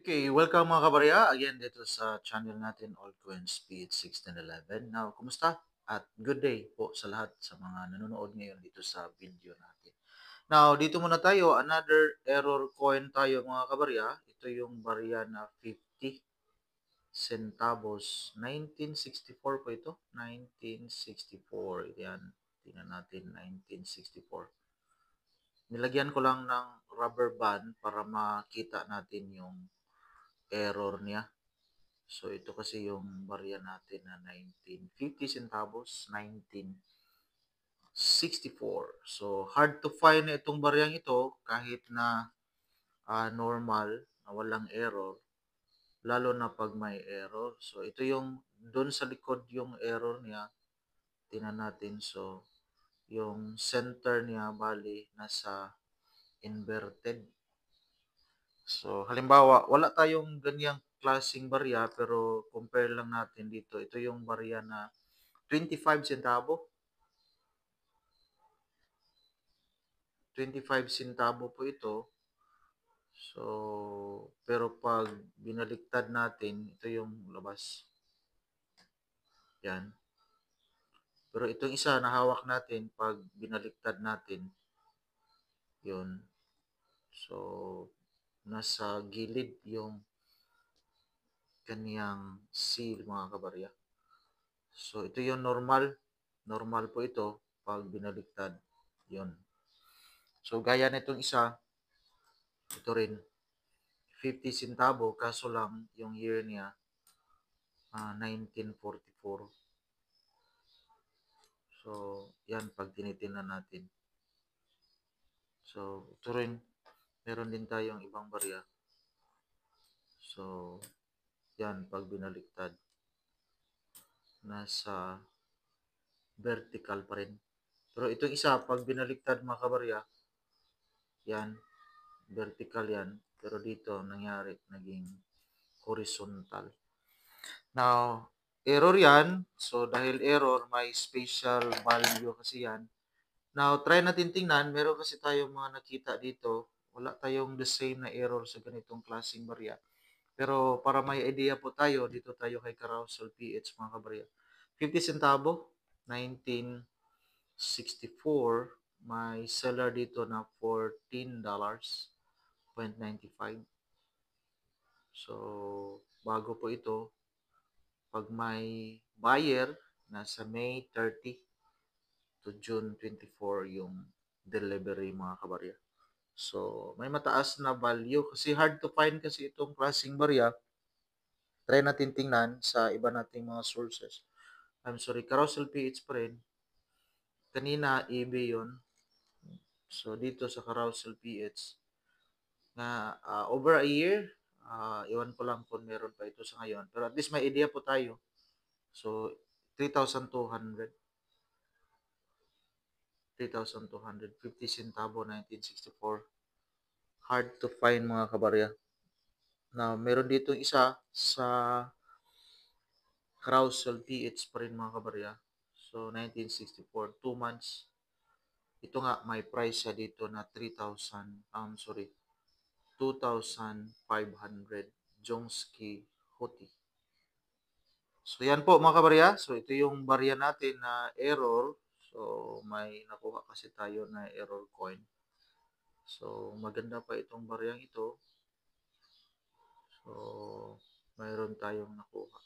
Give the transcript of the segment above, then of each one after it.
Okay, welcome mga kabarya again dito sa channel natin Altcoin Speed 1611. Now, kumusta? At good day po sa lahat sa mga nanonood ngayon dito sa video natin. Now, dito muna tayo, another error coin tayo mga kabarya. Ito yung barya na 50 centavos. 1964 po ito. 1964. Yan, tingnan natin 1964. Nilagyan ko lang ng rubber band para makita natin yung error niya. So, ito kasi yung barya natin na 1950 centavos, 1964. So, hard to find na itong baryang ito kahit na normal, na walang error, lalo na pag may error. So, ito yung doon sa likod yung error niya. Tingnan natin. So, yung center niya bali nasa inverted. So, halimbawa, wala tayong ganyang klaseng barya pero compare lang natin dito. Ito yung barya na 25 centavo. 25 centavo po ito. So, pero pag binaliktad natin, ito yung labas. Yan. Pero itong isa na hawak natin, pag binaliktad natin, yun. So, nasa gilid yung kaniyang seal mga kabarya. So, ito yung normal. Normal po ito pag binaliktad. Yun. So, gaya nitong isa, ito rin, 50 centavo, kaso lang yung year niya, 1944. So, yan, pag tinitingnan natin. So, ito rin, meron din tayong ibang barya. So, yan, pag binaliktad, nasa vertical pa rin. Pero itong isa, pag binaliktad mga kabarya, yan, vertical yan. Pero dito, nangyari, naging horizontal. Now, error yan. So, dahil error, may special value kasi yan. Now, try natin tingnan. Meron kasi tayong mga nakita dito. Wala tayong the same na error sa ganitong klaseng barya. Pero para may idea po tayo, dito tayo kay Carousel PH mga kabarya. 50 centavo, 1964. May seller dito na $14.95. So, bago po ito. Pag may buyer, nasa May 30 to June 24 yung delivery mga kabarya. So, may mataas na value kasi hard to find kasi itong klaseng barya. Try natin tingnan sa iba nating mga sources. I'm sorry, Carousel PH pa rin. Kanina, eBay yun. So, dito sa Carousel PH, na over a year, iwan ko lang kung meron pa ito sa ngayon. Pero at least may idea po tayo. So, 3,200. 3,250 centavo, 1964. Hard to find mga kabarya. Na meron dito isa sa Carousel PH pa rin mga kabarya. So, 1964, 2 months. Ito nga, may price siya dito na 3,000, 2,500 Jongski Hoti. So, yan po mga kabarya. So, ito yung barya natin na error. So, may nakuha kasi tayo na error coin. So, maganda pa itong baryang ito. So, mayroon tayong nakuha.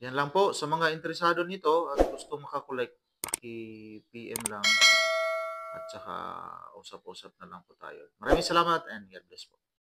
Yan lang po sa mga interesado nito at gusto makakolect, paki-PM lang at saka usap-usap na lang po tayo. Maraming salamat and God bless po.